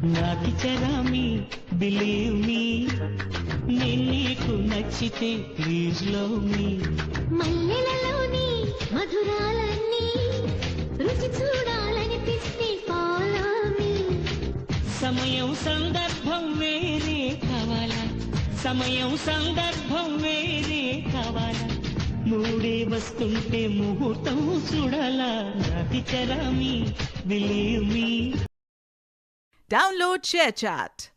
నాది చరామి believe me, నేను నీకు నచ్చితే ప్లీజ్ లవ్ మీ. మల్లెలలోని మధురాలన్నీ రుచి చూడాలనిపిస్తే follow me. సమయం సందర్భం వేరే కావాలా, సమయం సందర్భం వేరే కావాలా, మూడే వస్తుంటే ముహూర్తం చూడాలా. నాది చరామి బిలీవ్ మీ. Download ShareChat.